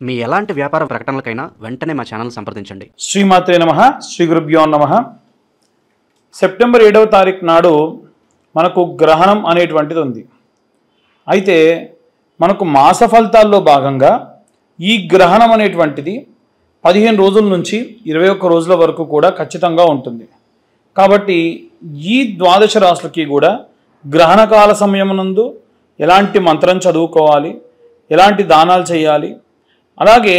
మీ ఎలాంటి వ్యాపార ప్రకటనలకైనా వెంటనే మా ఛానల్ సంప్రదించండి. శ్రీమాత్రే నమః, శ్రీ గురుభ్యో నమః. సెప్టెంబర్ 7వ తారీఖు నాడు మనకు గ్రహణం అనేటువంటిది ఉంది. అయితే మనకు మాస ఫలితాల్లో భాగంగా ఈ గ్రహణం అనేటువంటిది 15 రోజుల నుంచి 21 రోజుల వరకు కూడా ఖచ్చితంగా ఉంటుంది. కాబట్టి ఈ ద్వాదశ రాశులకి కూడా గ్రహణకాల సమయమునందు ఎలాంటి మంత్రం చదువుకోవాలి, ఎలాంటి దానాలు చేయాలి, అలాగే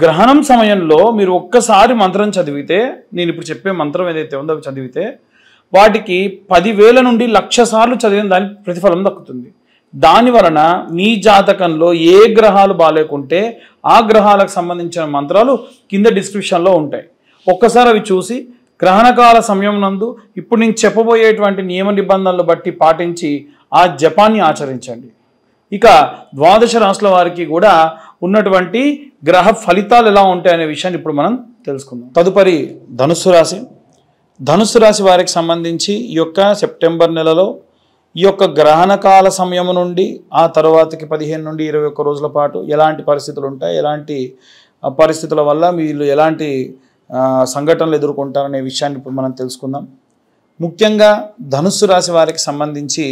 గ్రహణం సమయంలో మీరు ఒక్కసారి మంత్రం చదివితే, నేను ఇప్పుడు చెప్పే మంత్రం ఏదైతే ఉందో అవి చదివితే వాటికి 10,000 నుండి 1,00,000 సార్లు చదివిన దానికి ప్రతిఫలం దక్కుతుంది. దాని వలన మీ జాతకంలో ఏ గ్రహాలు బాలేకుంటే ఆ గ్రహాలకు సంబంధించిన మంత్రాలు కింద డిస్క్రిప్షన్లో ఉంటాయి. ఒక్కసారి అవి చూసి గ్రహణకాల సమయం నందు ఇప్పుడు నేను చెప్పబోయేటువంటి నియమ నిబంధనలు బట్టి పాటించి ఆ జపాన్ని ఆచరించండి. ఇక ద్వాదశ రాశుల వారికి కూడా ఉన్నటువంటి గ్రహ ఫలితాలు ఎలా ఉంటాయనే విషయాన్ని ఇప్పుడు మనం తెలుసుకుందాం. తదుపరి ధనుస్సు రాశి. ధనుస్సు రాశి వారికి సంబంధించి ఈ యొక్క సెప్టెంబర్ నెలలో ఈ యొక్క గ్రహణకాల సమయం నుండి ఆ తర్వాతకి 15 నుండి 21 రోజుల పాటు ఎలాంటి పరిస్థితులు ఉంటాయి, ఎలాంటి పరిస్థితుల వల్ల వీళ్ళు ఎలాంటి సంఘటనలు ఎదుర్కొంటారనే విషయాన్ని ఇప్పుడు మనం తెలుసుకుందాం. ముఖ్యంగా ధనుస్సు రాశి వారికి సంబంధించి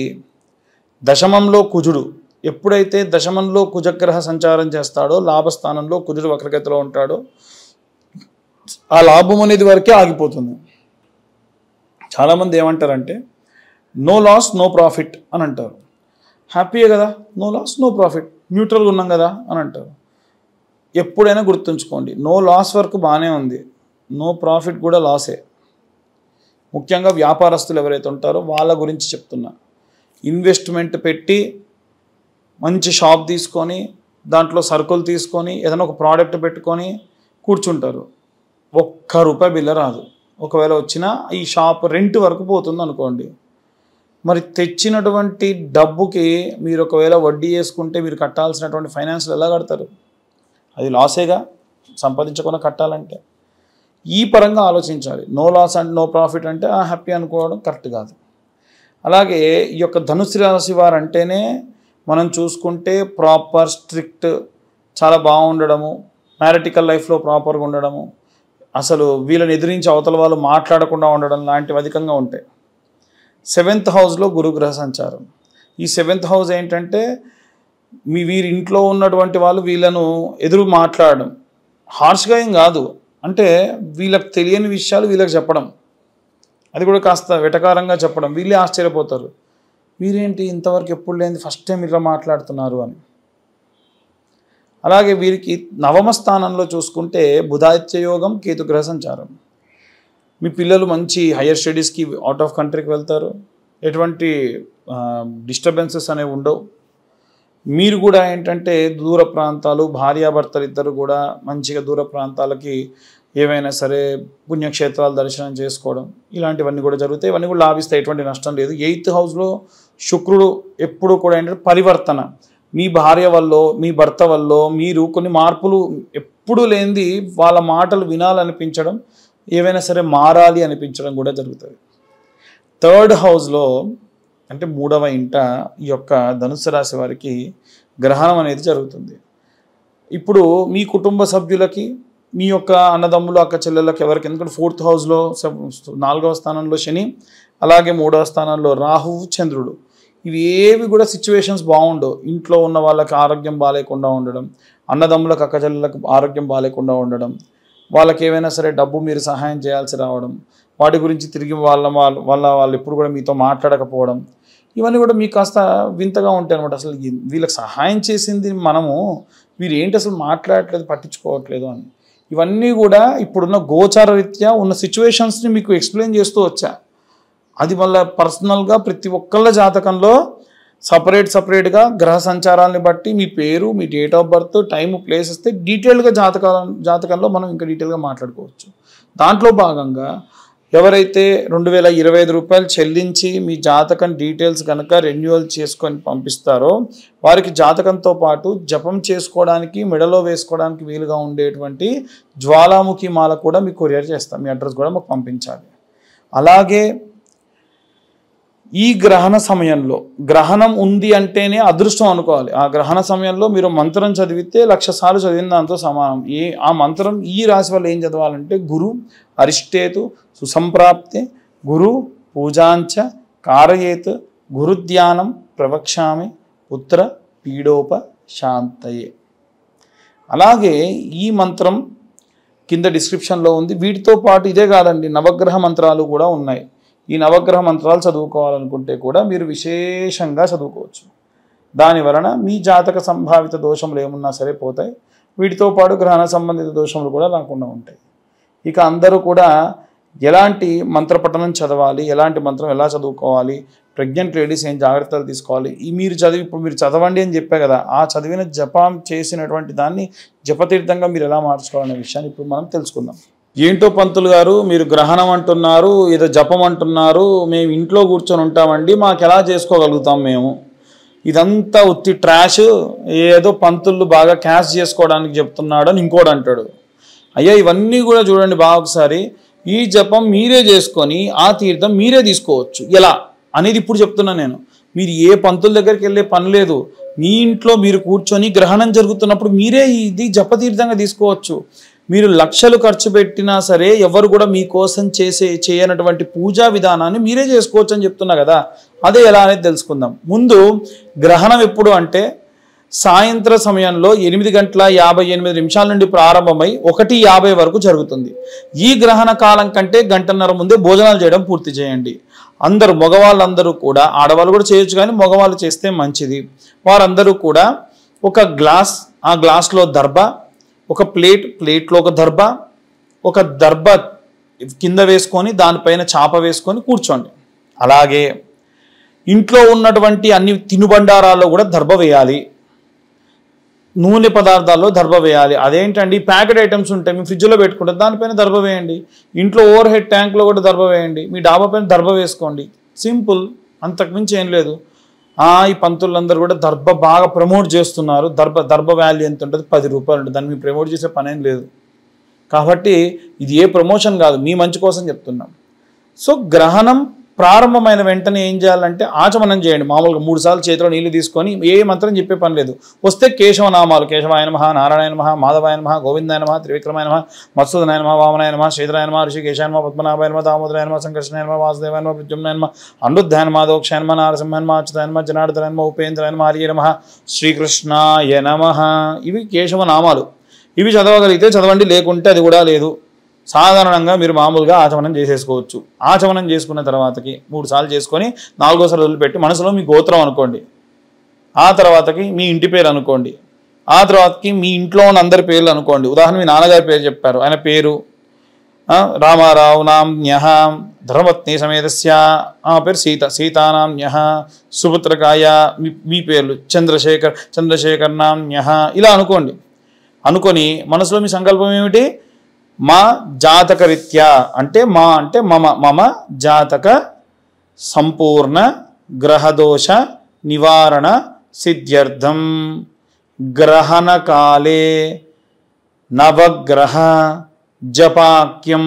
దశమంలో కుజుడు ఎప్పుడైతే దశమంలో కుజగ్రహ సంచారం చేస్తాడో, లాభస్థానంలో కుజుడు వక్రగతిలో ఉంటాడో ఆ లాభం అనేది వరకే ఆగిపోతుంది. చాలామంది ఏమంటారంటే నో లాస్ నో ప్రాఫిట్ అని అంటారు. హ్యాపీయే కదా, నో లాస్ నో ప్రాఫిట్, న్యూట్రల్గా ఉన్నాం కదా అని అంటారు. ఎప్పుడైనా గుర్తుంచుకోండి, నో లాస్ వరకు బాగానే ఉంది, నో ప్రాఫిట్ కూడా లాసే. ముఖ్యంగా వ్యాపారస్తులు ఎవరైతే ఉంటారో వాళ్ళ గురించి చెప్తున్నా. ఇన్వెస్ట్మెంట్ పెట్టి మంచి షాప్ తీసుకొని దాంట్లో సరుకులు తీసుకొని ఏదైనా ఒక ప్రోడక్ట్ పెట్టుకొని కూర్చుంటారు, ₹1 బిల్ల రాదు. ఒకవేళ వచ్చినా ఈ షాప్ రెంట్ వరకు పోతుంది అనుకోండి. మరి తెచ్చినటువంటి డబ్బుకి మీరు ఒకవేళ వడ్డీ వేసుకుంటే మీరు కట్టాల్సినటువంటి ఫైనాన్షియల్ ఎలా కడతారు? అది లాసేగా సంపాదించకుండా కట్టాలంటే. ఈ పరంగా ఆలోచించాలి. No loss and no profit అంటే హ్యాపీ అనుకోవడం కరెక్ట్ కాదు. అలాగే ఈ యొక్క ధనుసు రాశి వారు అంటేనే మనం చూసుకుంటే ప్రాపర్, స్ట్రిక్ట్, చాలా బాగుండడము, మ్యారిటికల్ లైఫ్లో ప్రాపర్గా ఉండడము, అసలు వీళ్ళని ఎదిరించి అవతల వాళ్ళు మాట్లాడకుండా ఉండడం లాంటివి అధికంగా ఉంటాయి. 7th హౌస్లో గురుగ్రహ సంచారం. ఈ 7th హౌస్ ఏంటంటే వీరి ఇంట్లో ఉన్నటువంటి వాళ్ళు వీళ్ళను ఎదురు మాట్లాడడం, హార్ష్గా ఏం కాదు, అంటే వీళ్ళకి తెలియని విషయాలు వీళ్ళకి చెప్పడం, అది కూడా కాస్త వెటకారంగా చెప్పడం. వీళ్ళే ఆశ్చర్యపోతారు, వీరేంటి ఇంతవరకు ఎప్పుడు లేని ఫస్ట్ టైం ఇలా మాట్లాడుతున్నారు అని. అలాగే వీరికి నవమ స్థానంలో చూసుకుంటే బుధాదిత్య యోగం, కేతుగ్రహ సంచారం. మీ పిల్లలు మంచి హయ్యర్ స్టడీస్కి అవుట్ ఆఫ్ కంట్రీకి వెళ్తారు, ఎటువంటి డిస్టర్బెన్సెస్ అనేవి ఉండవు. మీరు కూడా ఏంటంటే దూర ప్రాంతాలు, భార్యాభర్తలు ఇద్దరు కూడా మంచిగా దూర ప్రాంతాలకి ఏవైనా సరే పుణ్యక్షేత్రాలు దర్శనం చేసుకోవడం, ఇలాంటివన్నీ కూడా జరుగుతాయి. ఇవన్నీ కూడా లాభిస్తాయి, ఎటువంటి నష్టం లేదు. 8th హౌస్లో శుక్రుడు ఎప్పుడు కూడా ఏంటంటే పరివర్తన. మీ భార్య వల్ల, మీ భర్త వల్ల మీరు కొన్ని మార్పులు ఎప్పుడూ లేనిది వాళ్ళ మాటలు వినాలనిపించడం, ఏవైనా సరే మారాలి అనిపించడం కూడా జరుగుతుంది. 3rd హౌస్లో అంటే 3వ ఇంట ఈ యొక్క ధనుస్సు రాశి వారికి గ్రహణం అనేది జరుగుతుంది. ఇప్పుడు మీ కుటుంబ సభ్యులకి, మీ యొక్క అన్నదమ్ములు, అక్క చెల్లెళ్ళకి ఎవరికి, ఎందుకంటే 4th హౌస్లో 4వ స్థానంలో శని, అలాగే 3వ స్థానంలో రాహువు, చంద్రుడు. ఇవి ఏవి కూడా సిచ్యువేషన్స్ బాగుండవు. ఇంట్లో ఉన్న వాళ్ళకి ఆరోగ్యం బాగాలేకుండా ఉండడం, అన్నదమ్ములకు, అక్క చెల్లెళ్ళకి ఆరోగ్యం బాగాలేకుండా ఉండడం, వాళ్ళకి ఏమైనా సరే డబ్బు మీరు సహాయం చేయాల్సి రావడం, వాటి గురించి తిరిగి వాళ్ళు ఎప్పుడు కూడా మీతో మాట్లాడకపోవడం, ఇవన్నీ కూడా మీకు కాస్త వింతగా ఉంటాయి అనమాట. అసలు వీళ్ళకి సహాయం చేసింది మనము, వీరు ఏంటి అసలు మాట్లాడట్లేదు, పట్టించుకోవట్లేదు అని. ఇవన్నీ కూడా ఇప్పుడున్న గోచార రీత్యా ఉన్న సిచ్యువేషన్స్ని మీకు ఎక్స్ప్లెయిన్ చేస్తూ వచ్చా. అది మళ్ళీ పర్సనల్గా ప్రతి ఒక్కళ్ళ జాతకంలో సపరేట్గా గ్రహ సంచారాన్ని బట్టి మీ పేరు, మీ date of birth, time, place ఇస్తే డీటెయిల్గా జాతకంలో మనం ఇంకా డీటెయిల్గా మాట్లాడుకోవచ్చు. దాంట్లో భాగంగా ఎవరైతే ₹2,025 చెల్లించి మీ జాతకం డీటెయిల్స్ కనుక రెన్యువల్ చేసుకొని పంపిస్తారో వారికి జాతకంతో పాటు జపం చేసుకోవడానికి, మెడలో వేసుకోవడానికి వీలుగా ఉండేటువంటి జ్వాలాముఖి మాల కూడా మీకు కొరియర్ చేస్తాం. మీ అడ్రస్ కూడా మాకు పంపించాలి. అలాగే ఈ గ్రహణ సమయంలో, గ్రహణం ఉంది అంటేనే అదృష్టం అనుకోవాలి. ఆ గ్రహణ సమయంలో మీరు మంత్రం చదివితే 1,00,000 సార్లు చదివిన దాంతో సమానం. ఆ మంత్రం ఈ రాశి వల్ల ఏం చదవాలంటే గురు అరిష్టేతు సుసంప్రాప్తే గురు పూజాంచ కారయేత్ గురుధ్యానం ప్రవక్ష్యామి పుత్ర పీడోపశాంతయే. అలాగే ఈ మంత్రం కింద డిస్క్రిప్షన్లో ఉంది. వీటితో పాటు ఇదే కాదండి, నవగ్రహ మంత్రాలు కూడా ఉన్నాయి. ఈ నవగ్రహ మంత్రాలు చదువుకోవాలనుకుంటే కూడా మీరు విశేషంగా చదువుకోవచ్చు. దాని వలన మీ జాతక సంభావిత దోషములు ఏమున్నా సరే పోతాయి. వీటితో పాటు గ్రహణ సంబంధిత దోషములు కూడా రాకుండా ఉంటాయి. ఇక అందరూ కూడా ఎలాంటి మంత్రపఠనం చదవాలి, ఎలాంటి మంత్రం ఎలా చదువుకోవాలి, ప్రెగ్నెంట్ లేడీస్ ఏం జాగ్రత్తలు తీసుకోవాలి, ఇప్పుడు మీరు చదవండి అని చెప్పే కదా, ఆ చదివిన జపం చేసినటువంటి దాన్ని జపతీర్థంగా మీరు ఎలా మార్చుకోవాలనే విషయాన్ని ఇప్పుడు మనం తెలుసుకుందాం. ఏంటో పంతులు గారు, మీరు గ్రహణం అంటున్నారు, ఏదో జపం అంటున్నారు, మేము ఇంట్లో కూర్చొని ఉంటామండి, మాకు ఎలా చేసుకోగలుగుతాం మేము? ఇదంతా ఉత్తి ట్రాష్, ఏదో పంతులు బాగా క్యాష్ చేసుకోవడానికి చెప్తున్నాడు అని ఇంకోటి అంటాడు. అయ్యా ఇవన్నీ కూడా చూడండి బాగా ఒకసారి. ఈ జపం మీరే చేసుకొని ఆ తీర్థం మీరే తీసుకోవచ్చు. ఎలా అనేది ఇప్పుడు చెప్తున్నా నేను. మీరు ఏ పంతుల దగ్గరికి వెళ్ళే పని లేదు. మీ ఇంట్లో మీరు కూర్చొని గ్రహణం జరుగుతున్నప్పుడు మీరే ఇది జపతీర్థంగా తీసుకోవచ్చు. మీరు లక్షలు ఖర్చు పెట్టినా సరే ఎవరు కూడా మీకోసం చేయనటువంటి పూజా విధానాన్ని మీరే చేసుకోవచ్చు అని చెప్తున్నా కదా. అదే ఎలా అనేది తెలుసుకుందాం. ముందు గ్రహణం ఎప్పుడు అంటే సాయంత్రం సమయంలో 8:58 నుండి ప్రారంభమై 1:50 వరకు జరుగుతుంది. ఈ గ్రహణ కాలం కంటే గంటన్నర ముందే భోజనాలు చేయడం పూర్తి చేయండి. అందరూ మగవాళ్ళందరూ కూడా, ఆడవాళ్ళు కూడా చేయొచ్చు కానీ మగవాళ్ళు చేస్తే మంచిది. వారందరూ కూడా ఒక గ్లాస్, ఆ గ్లాస్లో దర్భ, ఒక ప్లేట్లో ఒక దర్భ కింద వేసుకొని దానిపైన చాప వేసుకొని కూర్చోండి. అలాగే ఇంట్లో ఉన్నటువంటి అన్ని తినుబండారాల్లో కూడా దర్భ వేయాలి. నూనె పదార్థాల్లో దర్భ వేయాలి. అదేంటండి, ప్యాకెట్ ఐటమ్స్ ఉంటాయి, మీ ఫ్రిడ్జ్లో పెట్టుకుంటే దానిపైన దర్భ వేయండి. ఇంట్లో ఓవర్ హెడ్ ట్యాంక్లో కూడా దర్భ వేయండి. మీ డాబా పైన దర్భ వేసుకోండి. సింపుల్, అంతకుమించి ఏం లేదు. ఈ పంతులందరూ కూడా దర్భ బాగా ప్రమోట్ చేస్తున్నారు. దర్భ వాల్యూ ఎంత ఉంటుంది? 10 రూపాయలు ఉంటుంది. దాన్ని మీరు ప్రమోట్ చేసే పనేం లేదు. కాబట్టి ఇది ఏ ప్రమోషన్ కాదు, మీ మంచి కోసం చెప్తున్నాం. సో గ్రహణం ప్రారంభమైన వెంటనే ఏం చేయాలంటే ఆచమనం చేయండి. మామూలుగా 3 సార్లు చేతిలో నీళ్లు తీసుకొని, ఏ మంత్రం చెప్పే పని లేదు. వస్తే కేశవనామాలు, కేశవాయ నమః, నారాయణ నమః, మాధవాయ నమః, గోవిందాయ నమః, త్రివిక్రమాయ నమః, మత్సూదనాయ నమః, వామనాయ నమః, శ్రీధరాయ నమః, ఋషికేశాయ నమః, పద్మనాభాయ నమః, దామోదరాయ నమః, సంకర్షణాయ నమః, వాసుదేవాయ నమః, ప్రద్యుమ్నాయ నమః, అనిరుద్ధాయ నమః, దోక్షాయ నమః, నారసింహాయ నమః, అచ్యుతాయ నమః, జనార్దనాయ నమః, ఉపేంద్రాయ నమః, హరియే నమః, శ్రీకృష్ణాయ నమః. ఇవి కేశవనామాలు. ఇవి చదవగలిగితే చదవండి, లేకుంటే అది కూడా లేదు. సాధారణంగా మీరు మామూలుగా ఆచమనం చేసేసుకోవచ్చు. ఆచమనం చేసుకున్న తర్వాతకి 3 సార్లు చేసుకొని 4వ సారి వదిలిపెట్టి మనసులో మీ గోత్రం అనుకోండి. ఆ తర్వాతకి మీ ఇంటి పేరు అనుకోండి. ఆ తర్వాతకి మీ ఇంట్లో ఉన్న అందరి పేర్లు అనుకోండి. ఉదాహరణ మీ నాన్నగారి పేరు చెప్పారు, ఆయన పేరు రామారావు నామ్న్యః, ధర్మపత్ని సమేతస్య పేరు సీతానామ్న్యః, సుపుత్రకాయ మీ పేర్లు చంద్రశేఖర్ నామ్న్యః, ఇలా అనుకోండి. అనుకొని మనసులో మీ సంకల్పం ఏమిటి? మా జాతకరీత్యా అంటే మమ జాతక సంపూర్ణ గ్రహదోష నివారణ సిద్ధ్యర్థం గ్రహణకాలే నవగ్రహ జపాక్యం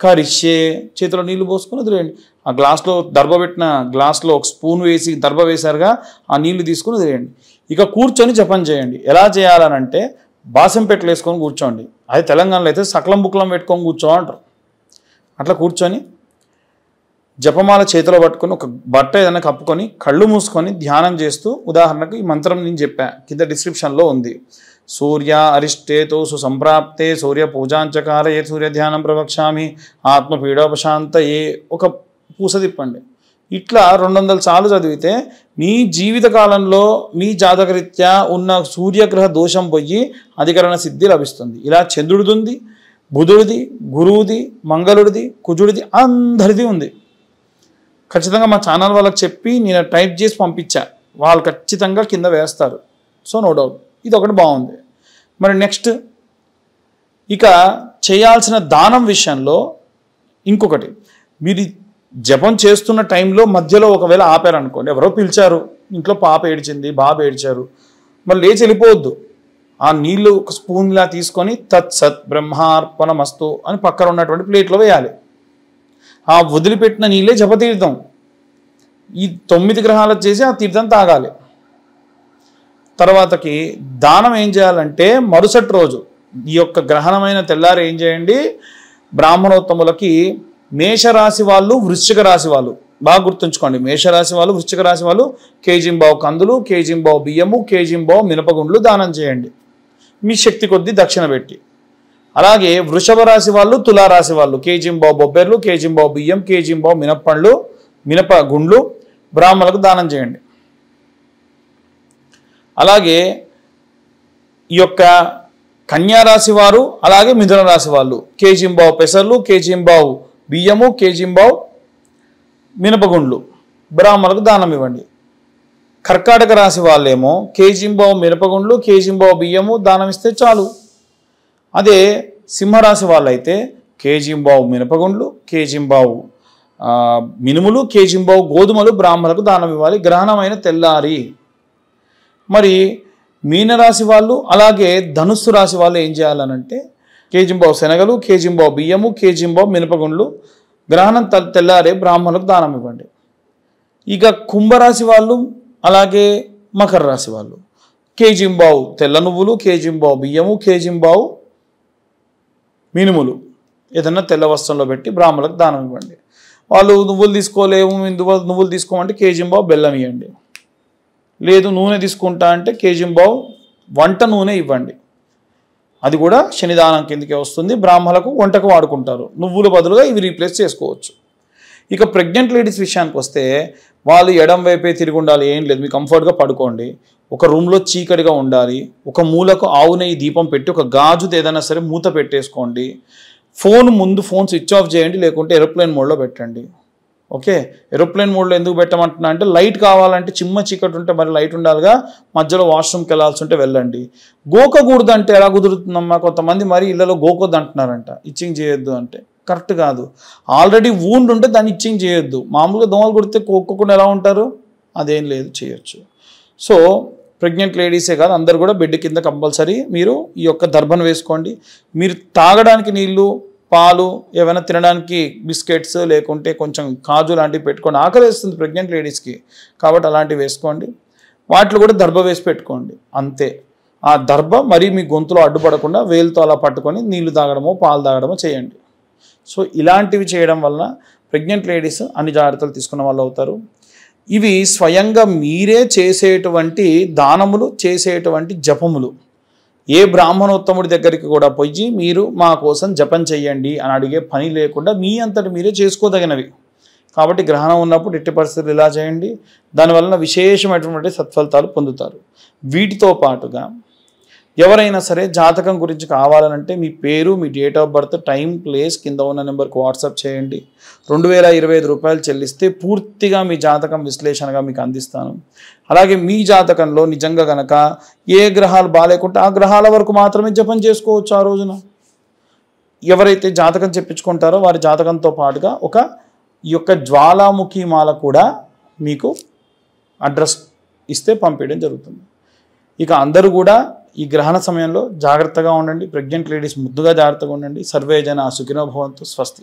కరిష్యే. చేతిలో నీళ్లు పోసుకొని వదిలేయండి. ఆ గ్లాస్లో దర్భ పెట్టిన గ్లాస్లో ఒక స్పూన్ వేసి దర్భ వేశారుగా, ఆ నీళ్లు తీసుకుని వదిలేయండి. ఇక కూర్చొని జపం చేయండి. ఎలా చేయాలనంటే బాసం పెట్టలు వేసుకొని కూర్చోండి. అది తెలంగాణలో అయితే సకలం బుక్లం పెట్టుకొని కూర్చోమంటారు. అట్లా కూర్చొని జపమాల చేతిలో పట్టుకొని ఒక బట్ట ఏదైనా కప్పుకొని కళ్ళు మూసుకొని ధ్యానం చేస్తూ, ఉదాహరణకు ఈ మంత్రం నేను చెప్పా, కింద డిస్క్రిప్షన్లో ఉంది. సూర్య అరిష్టేతో సుసంప్రాప్తే సూర్య పూజాంచకార ఏ సూర్య ధ్యానం ప్రవక్ష్యామి ఆత్మ పీడోపశాంతయే. ఒక పూస తిప్పండి. ఇట్లా 200 సార్లు చదివితే మీ జీవితకాలంలో మీ జాతకరీత్యా ఉన్న సూర్యగ్రహ దోషం పోయి అధికరణ సిద్ధి లభిస్తుంది. ఇలా చంద్రుడిది ఉంది, బుధుడిది, గురువుది, మంగళుడిది, కుజుడిది, అందరిది ఉంది. ఖచ్చితంగా మా ఛానల్ వాళ్ళకి చెప్పి నేను టైప్ చేసి పంపించా, వాళ్ళు ఖచ్చితంగా కింద వేస్తారు. సో నో డౌట్, ఇది ఒకటి బాగుంది. మరి నెక్స్ట్ ఇక చేయాల్సిన దానం విషయంలో ఇంకొకటి, మీరు జపం చేస్తున్న టైంలో మధ్యలో ఒకవేళ ఆపారనుకోండి, ఎవరో పిలిచారు, ఇంట్లో పాప ఏడ్చింది, బాబు ఏడ్చారు, మరి లేచి వెళ్ళిపోవద్దు. ఆ నీళ్లు ఒక స్పూన్లా తీసుకొని తత్సత్ బ్రహ్మార్పణమస్తు అని పక్కన ఉన్నటువంటి ప్లేట్లో వేయాలి. ఆ వదిలిపెట్టిన నీళ్ళే జపతీర్థం. ఈ 9 గ్రహాలకు చేసి ఆ తీర్థం తాగాలి. తర్వాతకి దానం ఏం చేయాలంటే మరుసటి రోజు ఈ యొక్క గ్రహణమైన తెల్లారి ఏం చేయండి, బ్రాహ్మణోత్తములకి మేషరాశి వాళ్ళు, వృశ్చిక రాశి వాళ్ళు బాగా గుర్తుంచుకోండి. మేషరాశి వాళ్ళు, వృశ్చిక రాశి వాళ్ళు కేజీంబావు కందులు, కేజీంబావు బియ్యము, కేజీంబావు మినపగుండ్లు దానం చేయండి మీ శక్తి కొద్దీ దక్షిణ పెట్టి. అలాగే వృషభ రాశి వాళ్ళు, తులారాశి వాళ్ళు కేజీంబావు బొబ్బెర్లు, కేజీంబావు బియ్యం, కేజీంబావు మినప్పండ్లు, మినపగుండ్లు బ్రాహ్మణులకు దానం చేయండి. అలాగే ఈ యొక్క కన్యారాశి వారు, అలాగే మిథున రాశి వాళ్ళు కేజీంబావు పెసర్లు, కేజీంబావు బియ్యము, కేజీంబావు మినపగుండ్లు బ్రాహ్మణులకు దానం ఇవ్వండి. కర్కాటక రాశి వాళ్ళేమో కేజీంబావు మినపగుండ్లు, కేజీంబావు బియ్యము దానం ఇస్తే చాలు. అదే సింహరాశి వాళ్ళైతే కేజీంబావు మినపగుండ్లు, కేజీంబావు మినుములు, కేజీంబావు గోధుమలు బ్రాహ్మణులకు దానం ఇవ్వాలి గ్రహణమైన తెల్లారి. మరి మీనరాశి వాళ్ళు, అలాగే ధనుస్సు రాశి వాళ్ళు ఏం చేయాలనంటే కేజీంబావు శనగలు, కేజీంబావు బియ్యము, కేజీంబావు మినపగుండ్లు గ్రహణం తెల్లారే బ్రాహ్మణులకు దానం ఇవ్వండి. ఇక కుంభరాశి వాళ్ళు, అలాగే మకర రాశి వాళ్ళు కేజీంబావు తెల్ల నువ్వులు, కేజీంబావు బియ్యము, కేజీంబావు మినుములు ఏదన్నా తెల్ల వస్త్రంలో పెట్టి బ్రాహ్మణులకు దానం ఇవ్వండి. వాళ్ళు నువ్వులు తీసుకోలేము, నువ్వులు తీసుకోమంటే కేజీంబావు బెల్లం ఇవ్వండి. లేదు నూనె తీసుకుంటా అంటే కేజీంబావు వంట నూనె ఇవ్వండి. అది కూడా శనిదానం కిందకే వస్తుంది. బ్రాహ్మణులకు వంటకు వాడుకుంటారు. నువ్వుల బదులుగా ఇవి రీప్లేస్ చేసుకోవచ్చు. ఇక ప్రెగ్నెంట్ లేడీస్ విషయానికి వస్తే వాళ్ళు ఎడం వైపే తిరిగి ఉండాలి, ఏం లేదు, మీకు కంఫర్ట్గా పడుకోండి. ఒక రూమ్లో చీకటిగా ఉండాలి. ఒక మూలకు ఆవు నెయ్యి దీపం పెట్టి ఒక గాజుది ఏదైనా సరే మూత పెట్టేసుకోండి. ఫోన్ స్విచ్ ఆఫ్ చేయండి, లేకుంటే ఏరోప్లేన్ మోడ్లో పెట్టండి. ఓకే, ఏరోప్లేన్ మోడ్లో ఎందుకు పెట్టమంటున్నా అంటే లైట్ కావాలంటే చిమ్మ చీకటి ఉంటే మరి లైట్ ఉండాలిగా, మధ్యలో వాష్రూమ్కి వెళ్ళాల్సి ఉంటే వెళ్ళండి. గోకకూడదు అంటే ఎలా కుదురుతుందమ్మా, కొంతమంది మరి ఇళ్ళలో గోకొద్దు అంటున్నారంట, ఇచ్చింగ్ చేయొద్దు అంటే కరెక్ట్ కాదు. ఆల్రెడీ వూండ్ ఉంటే దాన్ని ఇచ్చింగ్ చేయొద్దు. మామూలుగా దోమలు కొడితే కోక్కోకుండా ఎలా ఉంటారు, అదేం లేదు, చేయొచ్చు. సో ప్రెగ్నెంట్ లేడీసే కాదు అందరు కూడా బెడ్ కింద కంపల్సరీ మీరు ఈ యొక్క దర్భను వేసుకోండి. మీరు తాగడానికి నీళ్ళు, పాలు, ఏమైనా తినడానికి బిస్కెట్స్, లేకుంటే కొంచెం కాజు లాంటివి పెట్టుకోండి. ఆకలి వేస్తుంది ప్రెగ్నెంట్ లేడీస్కి, కాబట్టి అలాంటివి వేసుకోండి. వాటిలో కూడా దర్భ వేసి పెట్టుకోండి అంతే. ఆ దర్భ మరీ మీ గొంతులో అడ్డుపడకుండా వేలుతో అలా పట్టుకొని నీళ్లు తాగడమో పాలు తాగడమో చేయండి. సో ఇలాంటివి చేయడం వలన ప్రెగ్నెంట్ లేడీస్ అన్ని జాగ్రత్తలు తీసుకున్న వాళ్ళు అవుతారు. ఇవి స్వయంగా మీరే చేసేటువంటి దానములు, చేసేటువంటి జపములు. ఏ బ్రాహ్మణోత్తముడి దగ్గరికి కూడా పోయి మీరు మా కోసం జపం చెయ్యండి అని అడిగే పని లేకుండా మీ అంతటి మీరే చేసుకోదగినవి. కాబట్టి గ్రహణం ఉన్నప్పుడు ఎట్టి పరిస్థితులు ఇలా చేయండి. దానివలన విశేషమైనటువంటి సత్ఫలితాలు పొందుతారు. వీటితో పాటుగా ఎవరైనా సరే జాతకం గురించి కావాలనంటే మీ పేరు, మీ date of birth, time, place కింద ఉన్న నెంబర్కి వాట్సాప్ చేయండి. 2025 రూపాయలు చెల్లిస్తే పూర్తిగా మీ జాతకం విశ్లేషణగా మీకు అందిస్తాను. అలాగే మీ జాతకంలో నిజంగా గనక ఏ గ్రహాలు బాగాలేకుంటే ఆ గ్రహాల వరకు మాత్రమే జపం చేసుకోవచ్చు ఆ రోజున. ఎవరైతే జాతకం చెప్పించుకుంటారో వారి జాతకంతో పాటుగా ఈ యొక్క జ్వాలాముఖి మాల కూడా మీకు అడ్రస్ ఇస్తే పంపించడం జరుగుతుంది. ఇక అందరూ కూడా ఈ గ్రహణ సమయంలో జాగ్రత్తగా ఉండండి. ప్రెగ్నెంట్ లేడీస్ ముద్దుగా జాగ్రత్తగా ఉండండి. సర్వే జన సుఖినో భవంతు. స్వస్తి.